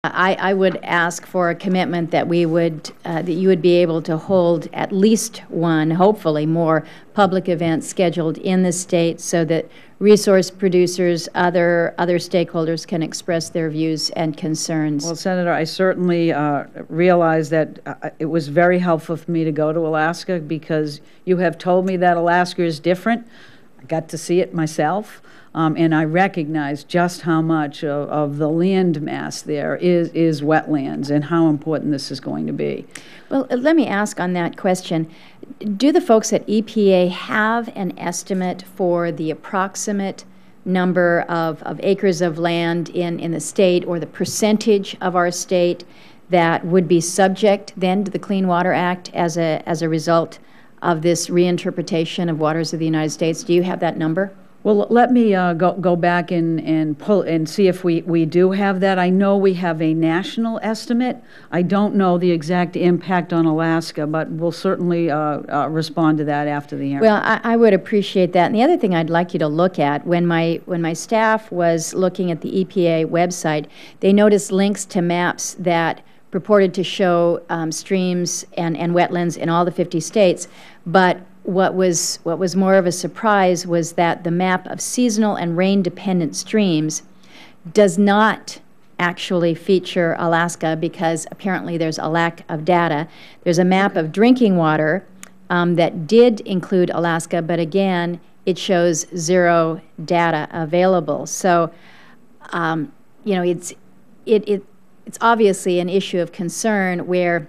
I would ask for a commitment that we would, that you would be able to hold at least one, hopefully more, public events scheduled in the state so that resource producers, other stakeholders can express their views and concerns. Well, Senator, I certainly realize that it was very helpful for me to go to Alaska because you have told me that Alaska is different. I got to see it myself. And I recognize just how much of the land mass there is wetlands and how important this is going to be. Well, let me ask on that question. Do the folks at EPA have an estimate for the approximate number of acres of land in the state, or the percentage of our state that would be subject then to the Clean Water Act as a result of this reinterpretation of waters of the United States? Do you have that number? Well, let me go back and pull and see if we do have that. I know we have a national estimate. I don't know the exact impact on Alaska, but we'll certainly respond to that after the hearing. Well, I would appreciate that. And the other thing I'd like you to look at, when my staff was looking at the EPA website, they noticed links to maps that purported to show streams and wetlands in all the 50 states, but what was more of a surprise was that the map of seasonal and rain-dependent streams does not actually feature Alaska because apparently there's a lack of data. There's a map of drinking water that did include Alaska, but again, it shows zero data available. So, you know, it's obviously an issue of concern where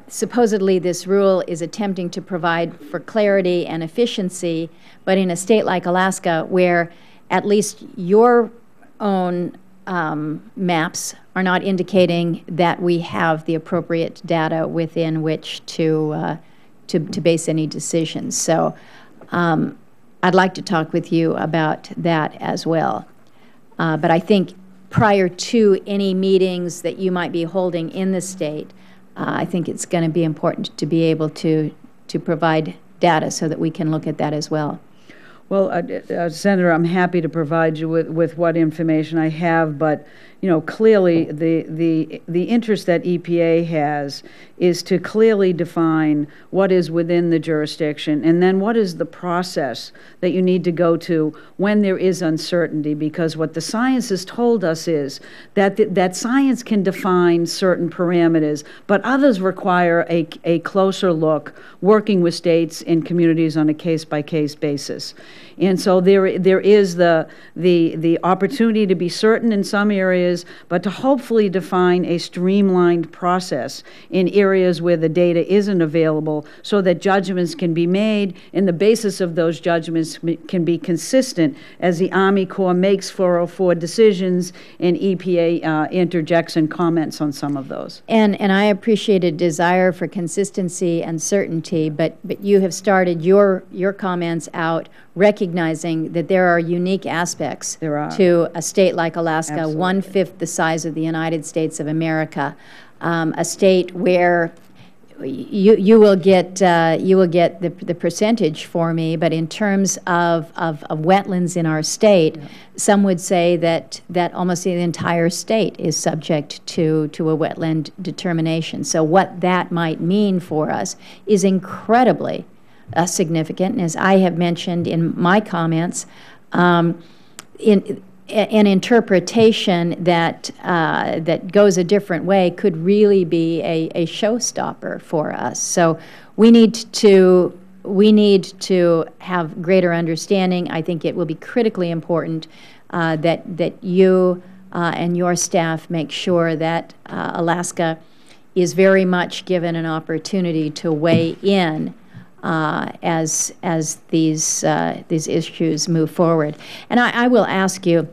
supposedly this rule is attempting to provide for clarity and efficiency, but in a state like Alaska where at least your own maps are not indicating that we have the appropriate data within which to base any decisions. So I'd like to talk with you about that as well. But I think prior to any meetings that you might be holding in the state, I think it's going to be important to be able to provide data so that we can look at that as well. Well, Senator, I'm happy to provide you with what information I have, but you know, clearly the interest that EPA has is to clearly define what is within the jurisdiction and then what is the process that you need to go to when there is uncertainty, because what the science has told us is that science can define certain parameters, but others require a closer look, working with states and communities on a case-by-case basis. And so there is the opportunity to be certain in some areas, but to hopefully define a streamlined process in areas where the data isn't available so that judgments can be made and the basis of those judgments can be consistent as the Army Corps makes 404 decisions and EPA interjects and comments on some of those. And I appreciate a desire for consistency and certainty, but you have started your comments out recognizing that there are unique aspects to a state like Alaska, Absolutely. 1/5 the size of the United States of America, a state where you will get the percentage for me, but in terms of wetlands in our state, some would say that almost the entire state is subject to a wetland determination. So what that might mean for us is incredibly significant, and as I have mentioned in my comments, an interpretation that goes a different way could really be a showstopper for us. So we need to have greater understanding. I think it will be critically important that you and your staff make sure that Alaska is very much given an opportunity to weigh in as these issues move forward. And I will ask you,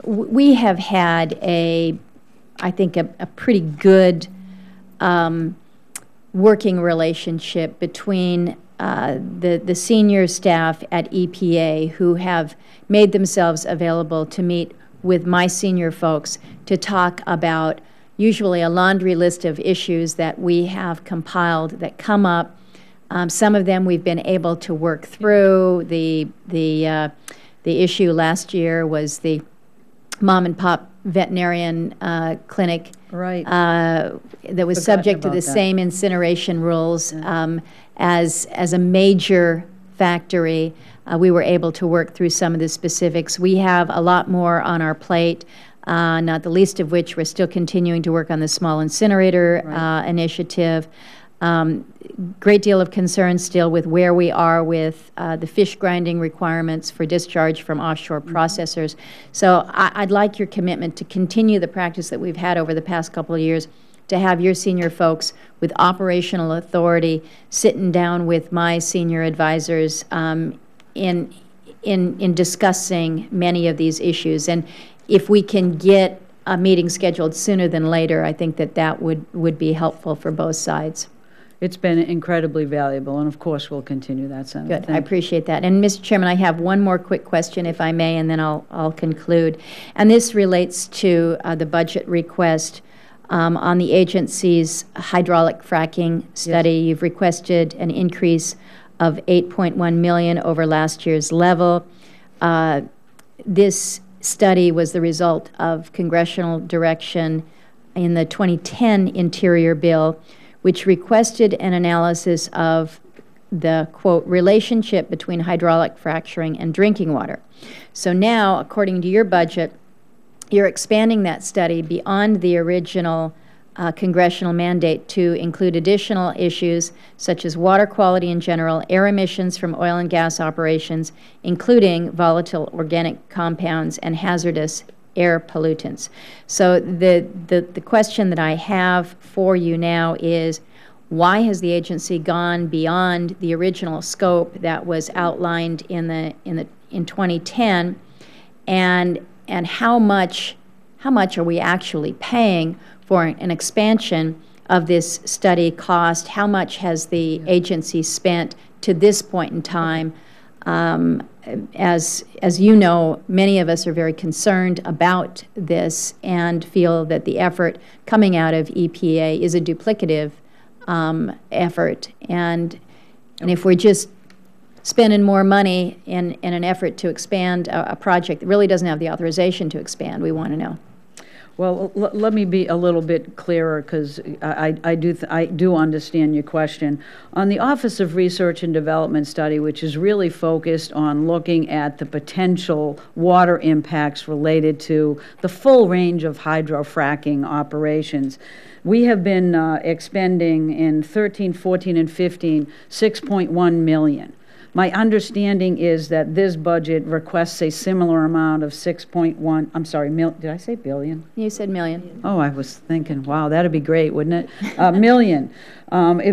we have had I think a pretty good working relationship between the senior staff at EPA, who have made themselves available to meet with my senior folks to talk about usually a laundry list of issues that we have compiled that come up. Some of them we've been able to work through. The issue last year was the mom-and-pop veterinarian clinic Right. that was Forgotten subject to about the that. same incineration rules as a major factory. We were able to work through some of the specifics. We have a lot more on our plate, not the least of which we're still continuing to work on the small incinerator initiative. Great deal of concern still with where we are with the fish grinding requirements for discharge from offshore processors. So I'd like your commitment to continue the practice that we've had over the past couple of years, to have your senior folks with operational authority sitting down with my senior advisors in discussing many of these issues. And if we can get a meeting scheduled sooner than later, I think that would be helpful for both sides. It's been incredibly valuable, and of course, we'll continue that, Senator. Good. I appreciate that. And, Mr. Chairman, I have one more quick question, if I may, and then I'll conclude. And this relates to the budget request on the agency's hydraulic fracking study. Yes. You've requested an increase of $8.1 million over last year's level. This study was the result of congressional direction in the 2010 Interior bill, which requested an analysis of the, quote, relationship between hydraulic fracturing and drinking water. So now, according to your budget, you're expanding that study beyond the original congressional mandate to include additional issues such as water quality in general, air emissions from oil and gas operations, including volatile organic compounds and hazardous air pollutants. So the question that I have for you now is, why has the agency gone beyond the original scope that was outlined in 2010, and how much are we actually paying for an expansion of this study cost? How much has the agency spent to this point in time? As you know, many of us are very concerned about this and feel that the effort coming out of EPA is a duplicative effort. And if we're just spending more money in an effort to expand a project that really doesn't have the authorization to expand, we want to know. Well, let me be a little bit clearer, because I do understand your question. On the Office of Research and Development study, which is really focused on looking at the potential water impacts related to the full range of hydrofracking operations, we have been expending in 13, 14, and 15, $6.1 million. My understanding is that this budget requests a similar amount of 6.1, I'm sorry, did I say billion? You said million. Oh, I was thinking, wow, that'd be great, wouldn't it? Million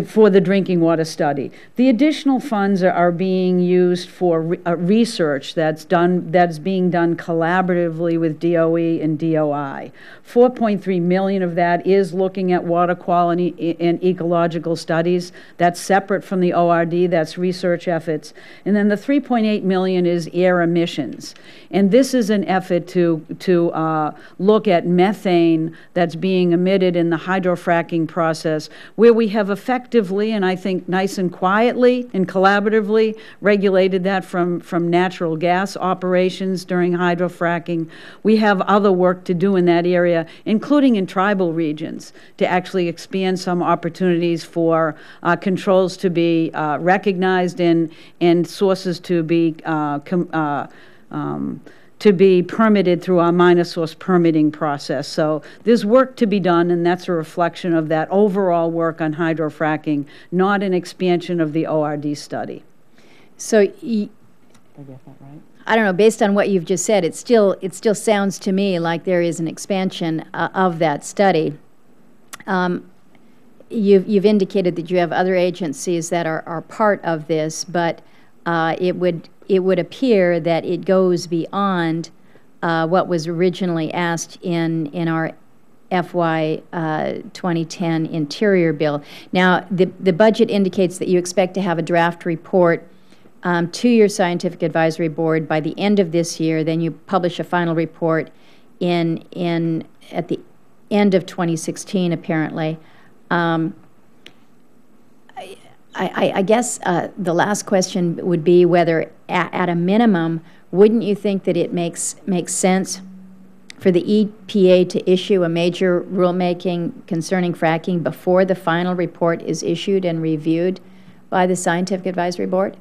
for the drinking water study. The additional funds are being used for research that's being done collaboratively with DOE and DOI. 4.3 million of that is looking at water quality and ecological studies. That's separate from the ORD, that's research efforts. And then the 3.8 million is air emissions. And this is an effort to look at methane that's being emitted in the hydrofracking process, where we have effectively, and I think nice and quietly and collaboratively, regulated that from natural gas operations during hydrofracking. We have other work to do in that area, including in tribal regions, to actually expand some opportunities for controls to be recognized and sources to be permitted through our minor source permitting process. So there's work to be done, and that's a reflection of that overall work on hydrofracking, not an expansion of the ORD study. So I get that right? I don't know, based on what you've just said, it still sounds to me like there is an expansion of that study. You've indicated that you have other agencies that are part of this, but it would appear that it goes beyond what was originally asked in our FY 2010 Interior bill. Now, the budget indicates that you expect to have a draft report to your Scientific Advisory Board by the end of this year. Then you publish a final report at the end of 2016, apparently. I guess the last question would be whether, at a minimum, wouldn't you think that it makes sense for the EPA to issue a major rulemaking concerning fracking before the final report is issued and reviewed by the Scientific Advisory Board?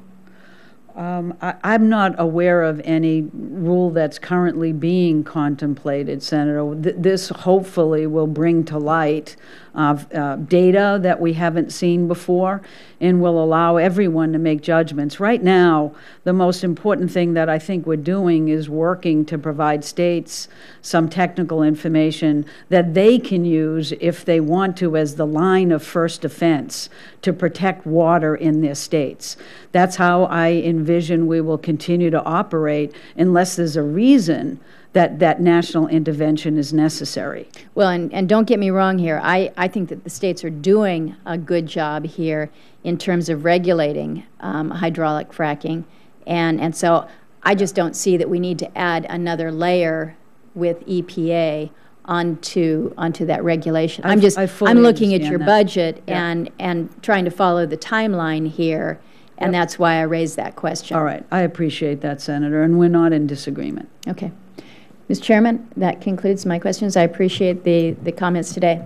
I'm not aware of any rule that's currently being contemplated, Senator. This hopefully will bring to light data that we haven't seen before and will allow everyone to make judgments. Right now, the most important thing that I think we're doing is working to provide states some technical information that they can use if they want to as the line of first defense to protect water in their states. That's how I envision we will continue to operate unless there's a reason that national intervention is necessary. Well, and don't get me wrong here. I think that the states are doing a good job here in terms of regulating hydraulic fracking. And so I just don't see that we need to add another layer with EPA onto that regulation. I'm looking at your budget and trying to follow the timeline here, and that's why I raised that question. All right. I appreciate that, Senator, and we're not in disagreement. Okay. Mr. Chairman, that concludes my questions. I appreciate the comments today.